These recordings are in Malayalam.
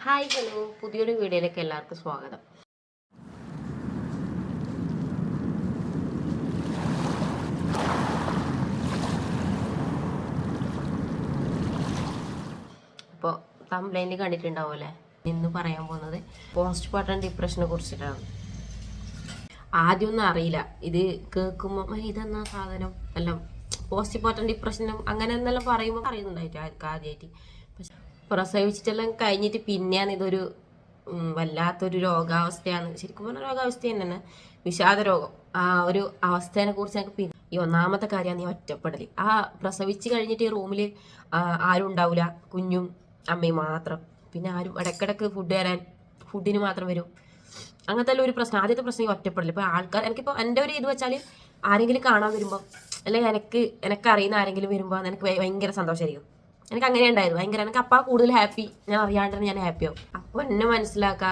ഹായ് ഹലോ, പുതിയൊരു വീഡിയോയിലേക്ക് എല്ലാവർക്കും സ്വാഗതം. ഇപ്പോൾ തംബ്ലൈനിൽ കണ്ടിട്ടുണ്ടാവുമല്ലേ, ഇന്ന് പറയാൻ പോകുന്നത് പോസ്റ്റ്മോർട്ടം ഡിപ്രഷനെ കുറിച്ചിട്ടാണ്. ആദ്യമൊന്നും അറിയില്ല, ഇത് കേൾക്കുമ്പോൾ ഇതെന്നാ സാധനം എല്ലാം പോസ്റ്റ്മോർട്ടം ഡിപ്രഷനും അങ്ങനെ എന്നെല്ലാം പറയുമ്പോൾ അറിയുന്നുണ്ടായിട്ട് ആദ്യമായിട്ട്. പക്ഷെ പ്രസവിച്ചിട്ടെല്ലാം കഴിഞ്ഞിട്ട് പിന്നെയാണ് ഇതൊരു വല്ലാത്തൊരു രോഗാവസ്ഥയാണ്. ശരിക്കും പറഞ്ഞ രോഗാവസ്ഥ തന്നെയാണ്, വിഷാദ രോഗം. ആ ഒരു അവസ്ഥയെ കുറിച്ച് എനിക്ക് ഈ ഒന്നാമത്തെ കാര്യമാണ് ഈ ഒറ്റപ്പെടൽ. ആ പ്രസവിച്ച് കഴിഞ്ഞിട്ട് ഈ റൂമിൽ ആരും ഉണ്ടാവില്ല, കുഞ്ഞും അമ്മയും മാത്രം. പിന്നെ ആരും ഇടയ്ക്കിടയ്ക്ക് ഫുഡിന് മാത്രം വരും. അങ്ങനത്തെ ഒരു പ്രശ്നം. ആദ്യത്തെ പ്രശ്നം ഈ ഒറ്റപ്പെടൽ. ഇപ്പോൾ ആൾക്കാർ എനിക്കിപ്പോൾ എൻ്റെ ഒരു ഇത് വെച്ചാൽ ആരെങ്കിലും കാണാൻ വരുമ്പോൾ, അല്ലെങ്കിൽ എനിക്ക് അറിയുന്ന ആരെങ്കിലും വരുമ്പോൾ എനിക്ക് ഭയങ്കര സന്തോഷമായിരിക്കും. എനിക്ക് അങ്ങനെ ഉണ്ടായത് ഭയങ്കര. എനിക്ക് അപ്പം കൂടുതൽ ഹാപ്പി, ഞാൻ അറിയാണ്ട് ഞാൻ ഹാപ്പിയാവും. അപ്പോൾ എന്നെ മനസ്സിലാക്കുക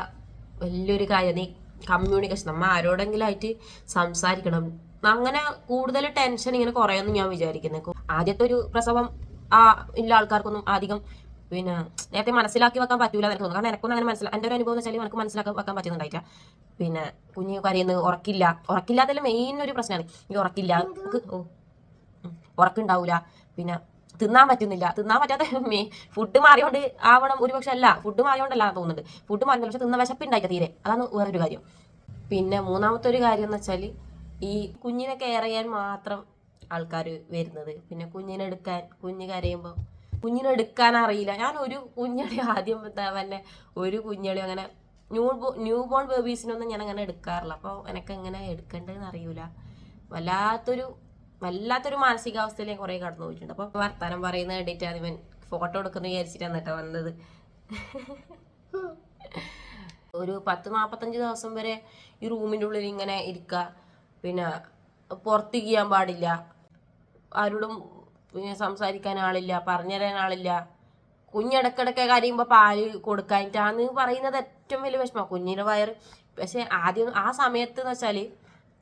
വലിയൊരു കാര്യം. നീ കമ്മ്യൂണിക്കേഷൻ, നമ്മൾ ആരോടെങ്കിലും ആയിട്ട് സംസാരിക്കണം. അങ്ങനെ കൂടുതൽ ടെൻഷൻ ഇങ്ങനെ കുറയുമെന്ന് ഞാൻ വിചാരിക്കുന്നത്. ആദ്യത്തെ ഒരു പ്രസവം ഇല്ല ആൾക്കാർക്കൊന്നും അധികം പിന്നെ നേരത്തെ മനസ്സിലാക്കി വെക്കാൻ പറ്റൂല എന്ന് തോന്നുന്നു. കാരണം എനിക്കൊന്നും അങ്ങനെ എൻ്റെ ഒരു അനുഭവം എന്ന് വെച്ചാൽ എനിക്ക് മനസ്സിലാക്കി വെക്കാൻ പറ്റുന്നുണ്ടായില്ല. പിന്നെ കുഞ്ഞ് കരയുന്നത് ഉറക്കില്ലാത്തതിൽ മെയിൻ ഒരു പ്രശ്നമാണ് ഈ ഉറക്കില്ല. ഉറക്കുണ്ടാവില്ല, പിന്നെ തിന്നാൻ പറ്റാത്ത ഫുഡ് മാറിയോണ്ട് ആവണം ഒരുപക്ഷെ. അല്ല, ഫുഡ് മാറിയോണ്ടല്ല തോന്നുന്നുണ്ട്, ഫുഡ് മാറില്ല, പക്ഷെ തിന്ന വിശപ്പുണ്ടായില്ല തീരെ. അതാണ് വേറൊരു കാര്യം. പിന്നെ മൂന്നാമത്തെ ഒരു കാര്യം എന്ന് വെച്ചാൽ ഈ കുഞ്ഞിനെ കെയർ ചെയ്യാൻ മാത്രം ആൾക്കാർ വരുന്നത്. പിന്നെ കുഞ്ഞ് കരയുമ്പോൾ കുഞ്ഞിനെടുക്കാൻ അറിയില്ല. ഞാൻ ഒരു കുഞ്ഞളി ആദ്യം തന്നെ ഒരു കുഞ്ഞളി അങ്ങനെ ന്യൂ ബോൺ ബേബീസിനൊന്നും ഞാൻ അങ്ങനെ എടുക്കാറില്ല. അപ്പോൾ എനിക്ക് എങ്ങനെ എടുക്കേണ്ടതെന്ന് അറിയില്ല. വല്ലാത്തൊരു മാനസികാവസ്ഥയിൽ ഞാൻ കുറേ കടന്നു പോയിട്ടുണ്ട്. അപ്പോൾ വർത്താനം പറയുന്നത് കണ്ടിട്ട് ഇവൻ ഫോട്ടോ എടുക്കുന്ന വിചാരിച്ചിട്ടാണ് കേട്ടോ വന്നത്. ഒരു 10-45 ദിവസം വരെ ഈ റൂമിൻ്റെ ഉള്ളിൽ ഇങ്ങനെ ഇരിക്കുക. പിന്നെ പുറത്തേക്ക് ചെയ്യാൻ പാടില്ല, ആരോടും പിന്നെ സംസാരിക്കാൻ ആളില്ല, പറഞ്ഞുതരാൻ ആളില്ല. കുഞ്ഞിടക്കിടക്ക് കരയുമ്പോൾ പാല് കൊടുക്കാനിട്ടാന്ന് പറയുന്നത് ഏറ്റവും വലിയ വിഷമമാണ്. കുഞ്ഞിൻ്റെ വയറ്. പക്ഷെ ആദ്യം ആ സമയത്ത് എന്ന് വെച്ചാൽ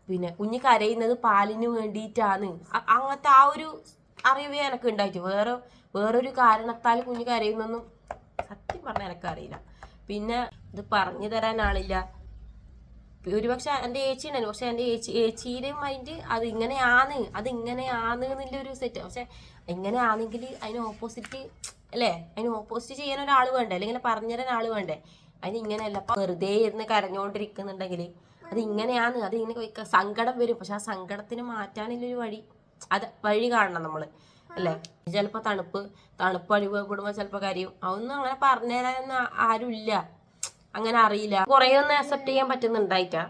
പിന്നെ കുഞ്ഞ് കരയുന്നത് പാലിന് വേണ്ടിയിട്ടാണ്. അങ്ങനത്തെ ആ ഒരു അറിവേ എനിക്ക് ഉണ്ടായിട്ട് വേറൊരു കാരണത്താൽ കുഞ്ഞ് കരയുന്നൊന്നും സത്യം പറഞ്ഞാൽ എനിക്കറിയില്ല. പിന്നെ ഇത് പറഞ്ഞു തരാൻ ആളില്ല. ഒരുപക്ഷെ എൻ്റെ ഏച്ചി ഉണ്ടായിരുന്നു, പക്ഷെ എൻ്റെ ഏച്ചിയുടെ മൈൻഡ് അതിങ്ങനെയാണ് എന്നുള്ളൊരു സെറ്റ്. പക്ഷെ എങ്ങനെയാണെങ്കിൽ അതിന് ഓപ്പോസിറ്റ് അല്ലേ, അതിന് ഓപ്പോസിറ്റ് ചെയ്യാൻ ഒരാൾ വേണ്ടേ, അല്ലെങ്കിൽ പറഞ്ഞു തരാൻ ആൾ വേണ്ടേ. അതിന് ഇങ്ങനെയല്ല, വെറുതെ ഇരുന്ന് കരഞ്ഞുകൊണ്ടിരിക്കുന്നുണ്ടെങ്കിൽ അതിങ്ങനെ സങ്കടം വരും. പക്ഷെ ആ സങ്കടത്തിന് മാറ്റാനുള്ളൊരു വഴി കാണണം നമ്മൾ, അല്ലേ. ചിലപ്പോൾ തണുപ്പ് അനുഭവപ്പെടുമ്പോൾ ചിലപ്പോൾ കരയും. അതൊന്നും അങ്ങനെ പറഞ്ഞു തരാനൊന്നും ആരുമില്ല, അങ്ങനെ അറിയില്ല. കുറേ ഒന്നും അക്സെപ്റ്റ് ചെയ്യാൻ പറ്റുന്നുണ്ടായിട്ടാ.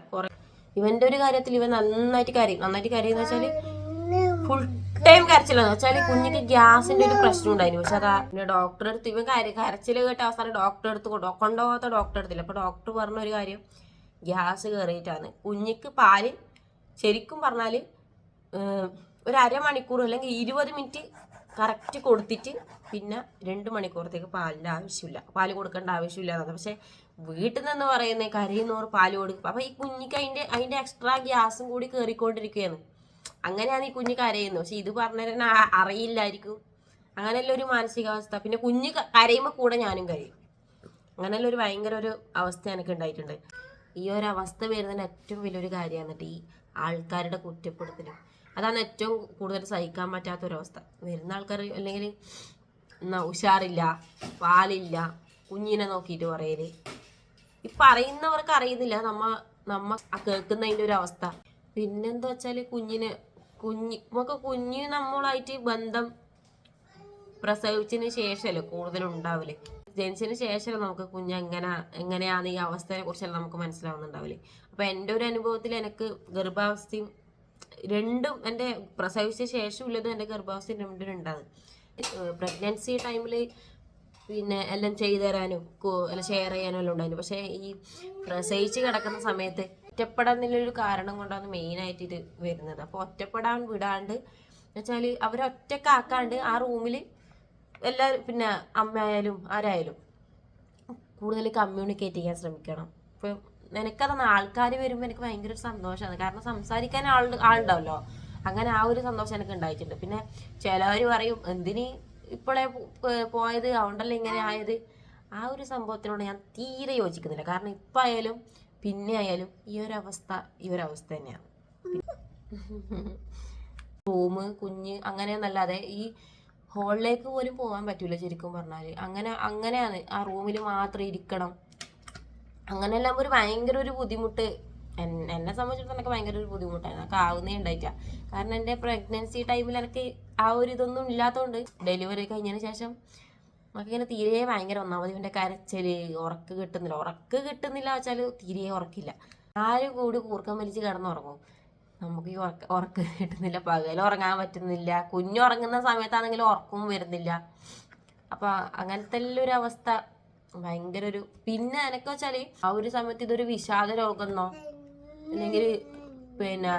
ഇവന്റെ ഒരു കാര്യത്തിൽ ഇവൻ നന്നായിട്ട് കരയുന്ന വെച്ചാൽ ഫുൾ ടൈം കരച്ചില്ലെന്ന് വെച്ചാൽ കുഞ്ഞിക്ക് ഗ്യാസിന്റെ ഒരു പ്രശ്നം ഉണ്ടായിരുന്നു. പക്ഷെ അതാ പിന്നെ ഡോക്ടറെ അടുത്ത് ഇവൻ കരച്ചിൽ കേട്ട അവസാനം ഡോക്ടറെ അടുത്ത് കൊണ്ടുപോകാത്ത ഡോക്ടറെ അടുത്തില്ല. അപ്പൊ ഡോക്ടർ പറഞ്ഞ ഒരു കാര്യം, ഗ്യാസ് കയറിയിട്ടാണ്. കുഞ്ഞിക്ക് പാല് ശരിക്കും പറഞ്ഞാൽ ഒരു അരമണിക്കൂർ അല്ലെങ്കിൽ 20 മിനിറ്റ് കറക്റ്റ് കൊടുത്തിട്ട് പിന്നെ 2 മണിക്കൂറത്തേക്ക് പാല് കൊടുക്കേണ്ട ആവശ്യമില്ല എന്നത്. പക്ഷെ വീട്ടിൽ നിന്ന് പറയുന്നത് കരയുന്നവർ പാല് കൊടുക്കും. അപ്പൊ ഈ കുഞ്ഞിക്ക് അതിന്റെ എക്സ്ട്രാ ഗ്യാസും കൂടി കയറിക്കൊണ്ടിരിക്കുകയാണ്. അങ്ങനെയാണ് ഈ കുഞ്ഞ് കരയുന്നത്. പക്ഷെ ഇത് പറഞ്ഞാൽ അറിയില്ലായിരിക്കും. അങ്ങനെയുള്ള ഒരു മാനസികാവസ്ഥ. പിന്നെ കുഞ്ഞ് കരയുമ്പോൾ കൂടെ ഞാനും കരയും. അങ്ങനെയുള്ള ഒരു ഭയങ്കര ഒരു അവസ്ഥ എനിക്ക് ഉണ്ടായിട്ടുണ്ട്. ഈ ഒരു അവസ്ഥ വരുന്നതിന് ഏറ്റവും വലിയൊരു കാര്യമാണ് ഈ ആൾക്കാരുടെ കുറ്റപ്പെടുത്തൽ. അതാണ് ഏറ്റവും കൂടുതൽ സഹിക്കാൻ പറ്റാത്തൊരവസ്ഥ. വരുന്ന ആൾക്കാർ അല്ലെങ്കിൽ ഉഷാറില്ല, പാലില്ല, കുഞ്ഞിനെ നോക്കിയിട്ട് പറയല്. ഈ പറയുന്നവർക്ക് അറിയുന്നില്ല നമ്മ കേൾക്കുന്നതിൻ്റെ ഒരു അവസ്ഥ. പിന്നെന്താ വെച്ചാൽ കുഞ്ഞ് നമ്മളായിട്ട് ബന്ധം പ്രസവിച്ചതിന് ശേഷമല്ലേ കൂടുതലുണ്ടാവില്ലേ. ജനിച്ചതിന് ശേഷമല്ലേ നമുക്ക് കുഞ്ഞ് എങ്ങനെയാണ് ഈ അവസ്ഥയെ കുറിച്ചെല്ലാം നമുക്ക് മനസ്സിലാവുന്നുണ്ടാവില്ലേ. അപ്പൊ എൻ്റെ ഒരു അനുഭവത്തിൽ എനിക്ക് ഗർഭാവസ്ഥയും രണ്ടും, എൻ്റെ പ്രസവിച്ച ശേഷം ഉള്ളതും എൻ്റെ ഗർഭാവസ്ഥയും രണ്ടും ഉണ്ടാകും. പ്രഗ്നൻസി ടൈമിൽ പിന്നെ എല്ലാം ചെയ്തു തരാനും എല്ലാം ഷെയർ ചെയ്യാനും എല്ലാം ഉണ്ടായിരുന്നു. പക്ഷേ ഈ പ്രസവിച്ച് കിടക്കുന്ന സമയത്ത് ഒറ്റപ്പെടാന്നുള്ളൊരു കാരണം കൊണ്ടാണ് മെയിനായിട്ട് ഇത് വരുന്നത്. അപ്പോൾ ഒറ്റപ്പെടാൻ വിടാണ്ട് വെച്ചാൽ അവരൊറ്റക്കാക്കാണ്ട് ആ റൂമിൽ എല്ലാവരും പിന്നെ അമ്മയായാലും ആരായാലും കൂടുതൽ കമ്മ്യൂണിക്കേറ്റ് ചെയ്യാൻ ശ്രമിക്കണം. ഇപ്പം എനിക്കതാണ് ആൾക്കാർ വരുമ്പോൾ എനിക്ക് ഭയങ്കര ഒരു സന്തോഷമാണ്. കാരണം സംസാരിക്കാൻ ആളുണ്ടാവല്ലോ. അങ്ങനെ ആ ഒരു സന്തോഷം എനിക്ക് ഉണ്ടായിട്ടുണ്ട്. പിന്നെ ചിലവർ പറയും എന്തിന് ഇപ്പോഴേ പോയത്, അതുകൊണ്ടല്ലേ ഇങ്ങനെ ആയത്. ആ ഒരു സംഭവത്തിനോട് ഞാൻ തീരെ യോജിക്കുന്നില്ല. കാരണം ഇപ്പം ആയാലും പിന്നെ ആയാലും ഈ ഒരു അവസ്ഥ തന്നെയാണ്. റൂമ് കുഞ്ഞ് അങ്ങനെയെന്നല്ലാതെ ഈ ഹോളിലേക്ക് പോലും പോകാൻ പറ്റൂല ശരിക്കും പറഞ്ഞാൽ. അങ്ങനെയാണ് ആ റൂമിൽ മാത്രം ഇരിക്കണം. അങ്ങനെയെല്ലാം ഒരു ഭയങ്കര ഒരു ബുദ്ധിമുട്ട് എന്നെ സംബന്ധിച്ചിടത്തോളം എനിക്ക് ഭയങ്കര ഒരു ബുദ്ധിമുട്ടായിരുന്നു. എനിക്ക് ആവുന്നേ ഉണ്ടായിട്ടാ. കാരണം എൻ്റെ പ്രഗ്നൻസി ടൈമിൽ എനിക്ക് ആ ഒരു ഇതൊന്നും ഇല്ലാത്തതുകൊണ്ട് ഡെലിവറി കഴിഞ്ഞതിന് ശേഷം നമുക്കിങ്ങനെ തീരെ ഭയങ്കര ഒന്നാമത് ഇവൻ്റെ കരച്ചില്, ഉറക്ക് കിട്ടുന്നില്ല വെച്ചാൽ തീരെ ഉറക്കില്ല. ആരും കൂടി കൂർക്കം വലിച്ച് കിടന്നുറങ്ങും. നമുക്ക് ഈ ഉറക്കം കിട്ടുന്നില്ല, പകൽ ഉറങ്ങാൻ പറ്റുന്നില്ല, കുഞ്ഞുറങ്ങുന്ന സമയത്താണെങ്കിലും ഉറക്കവും വരുന്നില്ല. അപ്പം അങ്ങനത്തെ ഒരു അവസ്ഥ ഭയങ്കര ഒരു. പിന്നെ എനക്ക് വെച്ചാല് ആ ഒരു സമയത്ത് ഇതൊരു വിഷാദ രോഗമെന്നോ അല്ലെങ്കിൽ പിന്നെ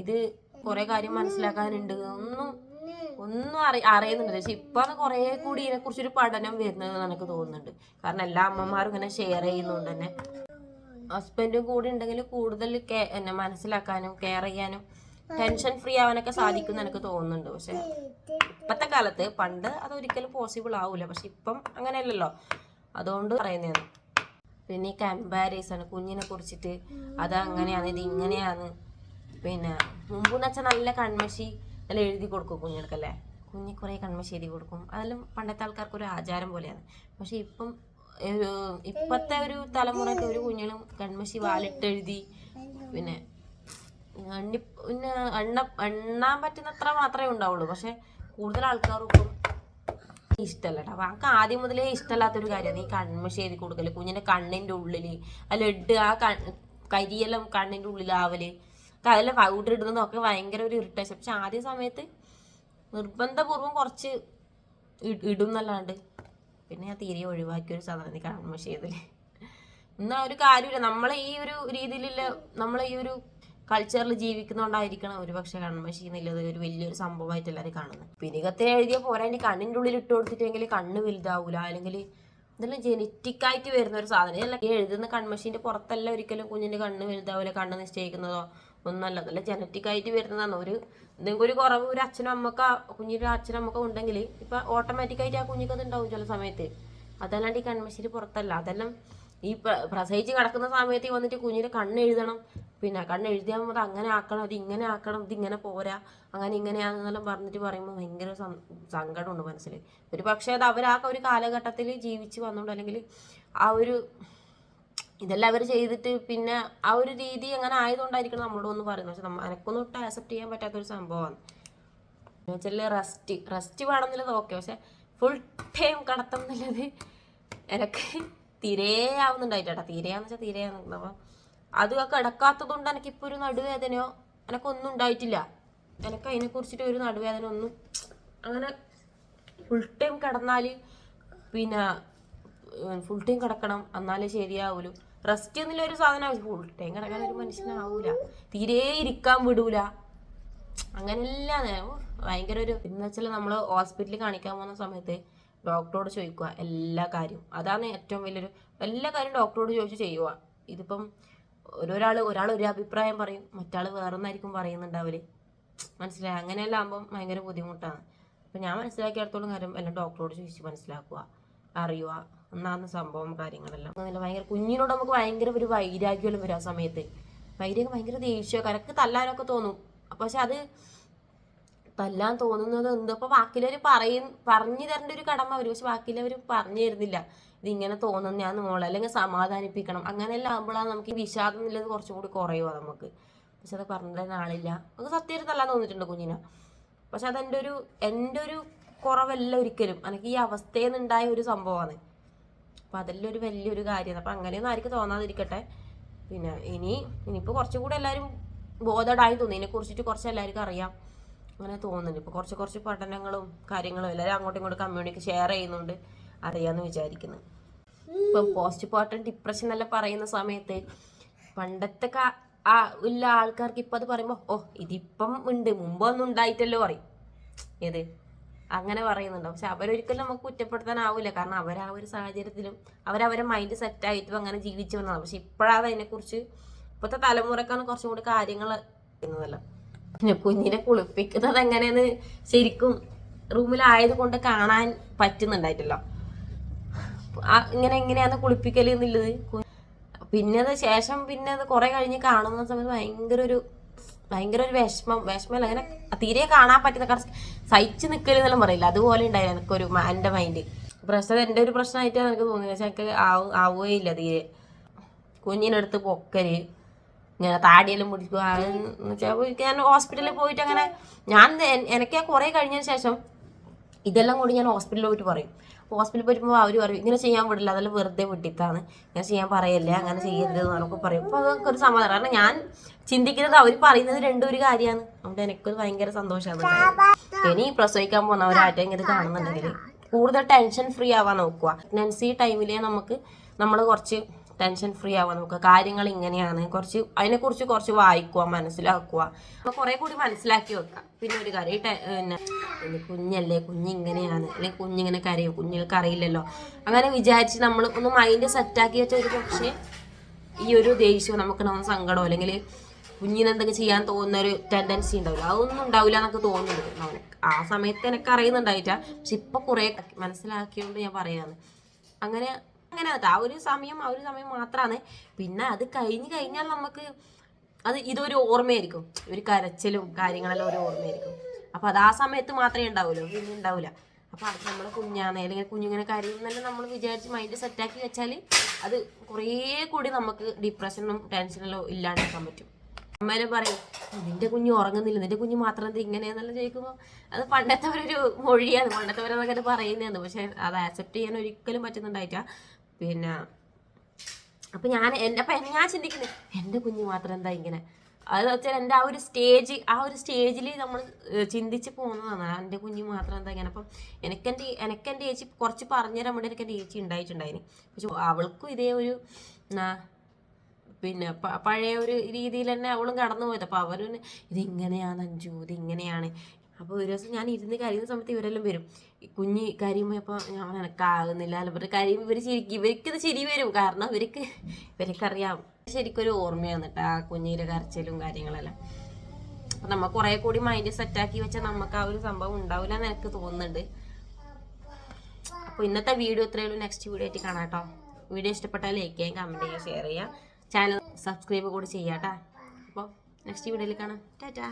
ഇത് കുറെ കാര്യം മനസ്സിലാക്കാനുണ്ട് ഒന്നും അറിയുന്നുണ്ട്. പക്ഷെ ഇപ്പൊ അത് കുറെ കൂടി ഇതിനെക്കുറിച്ചൊരു പഠനം വരുന്നത് എനിക്ക് തോന്നുന്നുണ്ട്. കാരണം എല്ലാ അമ്മമാരും ഇങ്ങനെ ഷെയർ ചെയ്യുന്നതുകൊണ്ട് തന്നെ ഹസ്ബൻഡും കൂടി ഉണ്ടെങ്കിൽ കൂടുതൽ മനസ്സിലാക്കാനും കെയർ ചെയ്യാനും ടെൻഷൻ ഫ്രീ ആവാനൊക്കെ സാധിക്കും എന്ന് എനിക്ക് തോന്നുന്നുണ്ട്. പക്ഷെ ഇപ്പത്തെ കാലത്ത് പണ്ട് അതൊരിക്കലും പോസിബിൾ ആവൂല. പക്ഷെ ഇപ്പം അങ്ങനെയല്ലല്ലോ, അതുകൊണ്ട് പറയുന്നതാണ്. പിന്നെ ഈ കമ്പാരിസൺ കുഞ്ഞിനെ കുറിച്ചിട്ട് അത് അങ്ങനെയാണ് ഇത് ഇങ്ങനെയാണ്. പിന്നെ മുമ്പെന്ന് വെച്ചാൽ നല്ല കൺമഷി എല്ലാം എഴുതി കൊടുക്കും കുഞ്ഞുങ്ങൾക്കല്ലേ. കുഞ്ഞി കുറേ കൺമഷി എഴുതി കൊടുക്കും. അതെല്ലാം പണ്ടത്തെ ആൾക്കാർക്ക് ഒരു ആചാരം പോലെയാണ്. പക്ഷെ ഇപ്പത്തെ ഒരു തലമുറയ്ക്ക് ഒരു കുഞ്ഞിനും കൺമഷി വാലിട്ടെഴുതി പിന്നെ എണ്ണാൻ പറ്റുന്നത്ര മാത്രമേ ഉണ്ടാവുള്ളൂ. പക്ഷെ കൂടുതൽ ആൾക്കാർക്കും ഇഷ്ടമല്ല കേട്ടോ. അപ്പൊ നമുക്ക് ആദ്യം മുതലേ ഇഷ്ടമല്ലാത്തൊരു കാര്യമാണ് ഈ കൺമഷി എഴുതി കൊടുക്കല്. കുഞ്ഞിന്റെ കണ്ണിന്റെ ഉള്ളില് ലഡ് ആ കരിയെല്ലാം കണ്ണിന്റെ ഉള്ളിലാവല്, അതെല്ലാം പൗഡർ ഇടുന്നതൊക്കെ ഭയങ്കര ഒരു ഇറിറ്റേഷൻ. പക്ഷെ ആദ്യ സമയത്ത് നിർബന്ധപൂർവ്വം കുറച്ച് ഇടും എന്നല്ലാണ്ട് പിന്നെ ഞാൻ തീരെ ഒഴിവാക്കിയൊരു സാധനം ഈ കൺമഷി ചെയ്തല്. എന്നാ ഒരു കാര്യമില്ല. നമ്മളെ ഈ ഒരു രീതിയിലുള്ള നമ്മളെ ഈ ഒരു കൾച്ചറിൽ ജീവിക്കുന്നതുകൊണ്ടായിരിക്കണം ഒരു പക്ഷെ കൺമഷി എന്നുള്ളത് ഒരു വലിയൊരു സംഭവമായിട്ട് എല്ലാവരും കാണുന്നത്. പിനികത്തിന് എഴുതിയ പോരാ ഇനി കണ്ണിൻ്റെ ഉള്ളിൽ ഇട്ട് കൊടുത്തിട്ടെങ്കിൽ കണ്ണ് വലുതാവൂല, അല്ലെങ്കിൽ ഇതെല്ലാം ജനറ്റിക്കായിട്ട് വരുന്ന ഒരു സാധനം. ഇതല്ല എഴുതുന്ന കൺമഷീൻ്റെ പുറത്തല്ല ഒരിക്കലും കുഞ്ഞിൻ്റെ കണ്ണ് വലുതാവില്ല, കണ്ണ് നിശ്ചയിക്കുന്നതോ ഒന്നല്ല. അതല്ല ജനറ്റിക്കായിട്ട് വരുന്നതാണ്. എന്തെങ്കിലും ഒരു കുറവ് ഒരു കുഞ്ഞിൻ്റെ അച്ഛനമ്മക്കോ ഉണ്ടെങ്കിൽ ഇപ്പം ഓട്ടോമാറ്റിക്കായിട്ട് ആ കുഞ്ഞിക്ക് അത് ഉണ്ടാവും ചില സമയത്ത്. അതല്ലാണ്ട് ഈ കൺമഷീൻ്റെ പുറത്തല്ല. അതെല്ലാം ഈ പ്രസവിച്ച് കിടക്കുന്ന സമയത്ത് വന്നിട്ട് കുഞ്ഞിൻ്റെ കണ്ണ് എഴുതണം. പിന്നെ കണ്ണ് എഴുതിയാൽ അത് അങ്ങനെ ആക്കണം, അത് ഇങ്ങനെ ആക്കണം, ഇതിങ്ങനെ പോരാ, അങ്ങനെ ഇങ്ങനെയാണെന്നെല്ലാം പറഞ്ഞിട്ട് പറയുമ്പോൾ ഭയങ്കര സങ്കടമുണ്ട് മനസ്സിൽ. ഒരു പക്ഷേ അത് അവർ ആ ഒരു കാലഘട്ടത്തിൽ ജീവിച്ച് വന്നോണ്ട് അല്ലെങ്കിൽ ആ ഒരു ഇതെല്ലാം അവർ ചെയ്തിട്ട് പിന്നെ ആ ഒരു രീതി അങ്ങനെ ആയതുകൊണ്ടായിരിക്കണം നമ്മളോട് ഒന്ന് പറയുന്നത്. പക്ഷെ എനക്കൊന്നും ഒട്ടും ആക്സെപ്റ്റ് ചെയ്യാൻ പറ്റാത്തൊരു സംഭവമാണ്. എന്ന് വെച്ചാൽ റെസ്റ്റ് വേണമെന്നുള്ളത് ഓക്കെ. പക്ഷെ ഫുൾ ടൈം കടത്തം എന്നുള്ളത് എനിക്ക് തീരെ ആവുന്നുണ്ടായിട്ടാ. തീരെയാന്ന് വെച്ചാൽ തീരെയാന്ന്. അപ്പം അതൊക്കെ കിടക്കാത്തത് കൊണ്ട് എനിക്കിപ്പോൾ ഒരു നടുവേദനയോ എനിക്കൊന്നും ഉണ്ടായിട്ടില്ല. എനിക്ക് അതിനെക്കുറിച്ചിട്ട് ഒരു നടുവേദന ഒന്നും അങ്ങനെ ഫുൾ ടൈം കിടന്നാൽ പിന്നെ ഫുൾ ടൈം കിടക്കണം എന്നാലേ ശരിയാവൂലൂ. റെസ്റ്റ് എന്നുള്ള ഒരു സാധനം ഫുൾ ടൈം കിടക്കാൻ ഒരു മനുഷ്യനാവൂല, തീരെ ഇരിക്കാൻ വിടൂല. അങ്ങനെയല്ല ഭയങ്കര ഒരു. എന്ന് വെച്ചാൽ നമ്മൾ ഹോസ്പിറ്റലിൽ കാണിക്കാൻ പോകുന്ന സമയത്ത് ഡോക്ടറോട് ചോദിക്കുക എല്ലാ കാര്യവും. അതാണ് ഏറ്റവും വലിയൊരു. എല്ലാ കാര്യം ഡോക്ടറോട് ചോദിച്ച് ചെയ്യുക. ഇതിപ്പം ഒരാൾ ഒരു അഭിപ്രായം പറയും, മറ്റാൾ വേറൊന്നായിരിക്കും പറയുന്നുണ്ടാവില്ല. മനസ്സിലായി? അങ്ങനെയെല്ലാം ആകുമ്പം ഭയങ്കര ബുദ്ധിമുട്ടാണ്. അപ്പം ഞാൻ മനസ്സിലാക്കിയിടത്തോളം കാര്യം എല്ലാം ഡോക്ടറോട് ചോദിച്ച് മനസ്സിലാക്കുക, അറിയുക എന്നാണ് സംഭവം കാര്യങ്ങളെല്ലാം. ഭയങ്കര കുഞ്ഞിനോട് നമുക്ക് ഭയങ്കര ഒരു വൈരാഗ്യമെല്ലാം വരും ആ സമയത്ത്. ഭയങ്കര ദേഷ്യമൊക്കെ എനിക്ക് തല്ലാനൊക്കെ തോന്നും. പക്ഷെ അത് തല്ലാൻ തോന്നുന്നത് എന്തോ അപ്പോൾ ബാക്കിയുള്ളവർ പറഞ്ഞു തരേണ്ട ഒരു കടമ വരും. പക്ഷെ ബാക്കിയുള്ളവർ പറഞ്ഞു തരുന്നില്ല. ഇതിങ്ങനെ തോന്നുന്നു ഞാൻ മോളെ അല്ലെങ്കിൽ സമാധാനിപ്പിക്കണം. അങ്ങനെയെല്ലാം ആകുമ്പോഴാണ് നമുക്ക് ഈ വിഷാദം എന്നുള്ളത് കുറച്ചും കൂടി കുറയുക നമുക്ക്. പക്ഷെ അത് പറഞ്ഞു തരാൻ ആളില്ല. നമുക്ക് സത്യമായിട്ട് തല്ലാൻ തോന്നിയിട്ടുണ്ട് കുഞ്ഞിനെ. പക്ഷെ അതെൻ്റെ ഒരു കുറവല്ല ഒരിക്കലും. എനിക്ക് ഈ അവസ്ഥയിൽ നിന്നുണ്ടായ ഒരു സംഭവമാണ്. അപ്പം അതെല്ലാം ഒരു വലിയൊരു കാര്യമാണ്. അപ്പം അങ്ങനെയൊന്നും ആർക്കും തോന്നാതിരിക്കട്ടെ. പിന്നെ ഇനിയിപ്പോൾ കുറച്ചും കൂടെ എല്ലാവരും ബോധഡായി തോന്നി. ഇതിനെക്കുറിച്ചിട്ട് കുറച്ച് എല്ലാവർക്കും അറിയാം അങ്ങനെ തോന്നുന്നുണ്ട്. ഇപ്പോൾ കുറച്ച് പഠനങ്ങളും കാര്യങ്ങളും എല്ലാവരും അങ്ങോട്ടും ഇങ്ങോട്ടും കമ്മ്യൂണിറ്റി ഷെയർ ചെയ്യുന്നുണ്ട്, അറിയാമെന്ന് വിചാരിക്കുന്നു. ഇപ്പം പോസ്റ്റ് പാർട്ടം ഡിപ്രഷൻ എല്ലാം പറയുന്ന സമയത്ത് പണ്ടത്തെ ഉള്ള ആൾക്കാർക്ക് ഇപ്പം അത് പറയുമ്പോൾ ഇതിപ്പം ഉണ്ട്, മുമ്പൊന്നും ഉണ്ടായിട്ടല്ലോ പറയും. അങ്ങനെ പറയുന്നുണ്ട്. പക്ഷെ അവരൊരിക്കലും നമുക്ക് കുറ്റപ്പെടുത്താനാവില്ല. കാരണം അവരാ ഒരു സാഹചര്യത്തിലും അവരവരെ മൈൻഡ് സെറ്റായിട്ടും അങ്ങനെ ജീവിച്ചു വന്നതാണ്. പക്ഷെ ഇപ്പോഴാണ് അതിനെക്കുറിച്ച് ഇപ്പോഴത്തെ തലമുറക്കാണ് കുറച്ചും കൂടി കാര്യങ്ങൾ ചെയ്യുന്നതല്ലോ. പിന്നെ കുഞ്ഞിനെ കുളിപ്പിക്കുന്നത് എങ്ങനെയെന്ന് ശരിക്കും റൂമിലായത് കൊണ്ട് കാണാൻ പറ്റുന്നുണ്ടായിട്ടല്ലോ. ഇങ്ങനെ എങ്ങനെയാന്ന് കുളിപ്പിക്കൽ എന്നുള്ളത്. പിന്നെ അത് ശേഷം പിന്നെ അത് കുറെ കഴിഞ്ഞ് കാണുന്ന സമയത്ത് ഭയങ്കര ഒരു വിഷമല്ല, അങ്ങനെ തീരെ കാണാൻ പറ്റുന്ന കുറച്ച് സഹിച്ച് നിൽക്കൽ എന്നെല്ലാം പറയില്ല, അതുപോലെ ഉണ്ടായിരുന്നു എനിക്കൊരു എൻ്റെ മൈൻഡ്. പ്രശ്നം എൻ്റെ ഒരു പ്രശ്നമായിട്ടാണ് എനിക്ക് തോന്നിയത്. പക്ഷെ എനിക്ക് ആവുകയില്ല തീരെ. കുഞ്ഞിനെടുത്ത് പൊക്കല്, ഇങ്ങനെ താടിയെല്ലാം മുടിക്കുക എന്ന് വെച്ചാൽ ഞാൻ ഹോസ്പിറ്റലിൽ പോയിട്ട് അങ്ങനെ എനിക്ക് കുറേ കഴിഞ്ഞതിന് ശേഷം ഇതെല്ലാം കൂടി ഞാൻ ഹോസ്പിറ്റലിൽ പോയിട്ട് പറയും. ഹോസ്പിറ്റലിൽ പോയിട്ട് അവർ പറയും ഇങ്ങനെ ചെയ്യാൻ പാടില്ല, അതെല്ലാം വെറുതെ വിട്ടിട്ടാണ്, ഇങ്ങനെ ചെയ്യാൻ പറയല്ലേ, അങ്ങനെ ചെയ്യരുത് എന്നൊക്കെ പറയും. അപ്പോൾ അതൊക്കെ ഒരു സമാധാനം. കാരണം ഞാൻ ചിന്തിക്കുന്നത് അവർ പറയുന്നത് രണ്ടും ഒരു കാര്യമാണ്. അതുകൊണ്ട് എനിക്കൊരു ഭയങ്കര സന്തോഷമാണ്. ഇനി പ്രസവിക്കാൻ പോകുന്നവരായിട്ട് ഇങ്ങനെ കാണുന്നുണ്ടെങ്കിൽ കൂടുതൽ ടെൻഷൻ ഫ്രീ ആവാൻ നോക്കുക. പ്രഗ്നൻസി ടൈമിലേ നമ്മൾ കുറച്ച് ടെൻഷൻ ഫ്രീ ആവാൻ നോക്കുക. കാര്യങ്ങൾ ഇങ്ങനെയാണ്, അതിനെക്കുറിച്ച് കുറച്ച് വായിക്കുക, മനസ്സിലാക്കുക, അപ്പോൾ കുറേ കൂടി മനസ്സിലാക്കി വെക്കുക. പിന്നെ ഒരു കാര്യം, കുഞ്ഞല്ലേ, കുഞ്ഞിങ്ങനെയാണ്, അല്ലെങ്കിൽ കുഞ്ഞിങ്ങനെ കരയും, കുഞ്ഞുങ്ങൾക്ക് അറിയില്ലല്ലോ, അങ്ങനെ വിചാരിച്ച് നമ്മൾ ഒന്ന് മൈൻഡ് സെറ്റാക്കി വെച്ച ഒരു പക്ഷേ ഈ ഒരു ദേഷ്യം നമുക്ക് സങ്കടമോ അല്ലെങ്കിൽ കുഞ്ഞിനെന്തെങ്കിലും ചെയ്യാൻ തോന്നുന്ന ഒരു ടെൻഡൻസി ഉണ്ടാവില്ല, അതൊന്നും ഉണ്ടാവില്ല എന്നൊക്കെ തോന്നുന്നുണ്ട്. ആ സമയത്ത് എനിക്ക് അറിയുന്നുണ്ടായിട്ടാ, പക്ഷെ ഇപ്പൊ കുറെ മനസ്സിലാക്കിയോണ്ട് ഞാൻ പറയാണ്. അങ്ങനെ ആ ഒരു സമയം മാത്രമാണ്. പിന്നെ അത് കഴിഞ്ഞാൽ നമുക്ക് ഇതൊരു ഓർമ്മയായിരിക്കും, ഒരു കരച്ചിലും കാര്യങ്ങളെല്ലാം ഒരു ഓർമ്മയായിരിക്കും. അപ്പൊ അത് ആ സമയത്ത് മാത്രമേ ഉണ്ടാവുള്ളൂ, പിന്നെ ഉണ്ടാവില്ല. അപ്പൊ അത് നമ്മളെ കുഞ്ഞാണ് അല്ലെങ്കിൽ കുഞ്ഞിങ്ങനെ കരയുന്നെല്ലാം നമ്മൾ വിചാരിച്ച് മൈൻഡ് സെറ്റാക്കി വെച്ചാൽ അത് കുറേ കൂടി നമുക്ക് ഡിപ്രഷനും ടെൻഷനെല്ലാം ഇല്ലാണ്ടാക്കാൻ പറ്റും. അമ്മേനെ പറയും നിന്റെ കുഞ്ഞ് ഉറങ്ങുന്നില്ല, നിന്റെ കുഞ്ഞ് മാത്രം എന്താ ഇങ്ങനെയാന്നെല്ലാം ചോദിക്കുമ്പോൾ അത് പണ്ടത്തെവരൊരു മൊഴിയാണ്, പണ്ടത്തെവരതൊക്കെ പറയുന്നതാണ്. പക്ഷെ അത് ആക്സെപ്റ്റ് ചെയ്യാൻ ഒരിക്കലും പറ്റുന്നുണ്ടായിട്ടാ. പിന്നെ അപ്പം ഞാൻ ചിന്തിക്കുന്നത് എൻ്റെ കുഞ്ഞ് മാത്രം എന്താ ഇങ്ങനെ, അത് വെച്ചാൽ എൻ്റെ ആ ഒരു സ്റ്റേജിൽ നമ്മൾ ചിന്തിച്ച് പോകുന്നതാണ്, എൻ്റെ കുഞ്ഞ് മാത്രം എന്താ ഇങ്ങനെ. അപ്പം എനിക്കെൻ്റെ ചേച്ചി കുറച്ച് പറഞ്ഞുതരാൻ വേണ്ടി എനിക്ക് എൻ്റെ ചേച്ചി ഉണ്ടായിട്ടുണ്ടായിന്. പക്ഷെ അവൾക്കും ഇതേ ഒരു പിന്നെ പഴയ ഒരു രീതിയിൽ തന്നെ അവളും കടന്നു പോയത്. അപ്പോൾ അവരും ഇതിങ്ങനെയാണ് അഞ്ജു, ഇതിങ്ങനെയാണ്. അപ്പോൾ ഒരു ദിവസം ഞാൻ ഇരുന്ന് കരയുന്ന സമയത്ത് ഇവരെല്ലാം വരും, കുഞ്ഞ് കരയുമ്പോൾ. അപ്പോൾ ഞാൻ എനക്കാകുന്നില്ല, ഇവർ കരയുമ്പോൾ ഇവർ ചിരിക്കും, ഇവർക്കിത് ചിരി വരും, കാരണം ഇവർക്കറിയാം ശരിക്കൊരു ഓർമ്മയാണ് കേട്ടോ ആ കുഞ്ഞിൻ്റെ കരച്ചിലും കാര്യങ്ങളെല്ലാം. അപ്പം നമ്മൾ കുറേ കൂടി മൈൻഡ് സെറ്റാക്കി വെച്ചാൽ നമുക്ക് ആ ഒരു സംഭവം ഉണ്ടാവില്ല എന്ന് എനിക്ക് തോന്നുന്നുണ്ട്. അപ്പോൾ ഇന്നത്തെ വീഡിയോ ഇത്രയേ ഉള്ളൂ. നെക്സ്റ്റ് വീഡിയോ ആയിട്ട് കാണാം കേട്ടോ. വീഡിയോ ഇഷ്ടപ്പെട്ടാൽ ലൈക്ക് ചെയ്യുക, കമൻറ്റ് ചെയ്യുക, ഷെയർ ചെയ്യുക, ചാനൽ സബ്സ്ക്രൈബ് കൂടി ചെയ്യാം കേട്ടോ. അപ്പോൾ നെക്സ്റ്റ് വീഡിയോയിൽ കാണാം. ടാറ്റാ.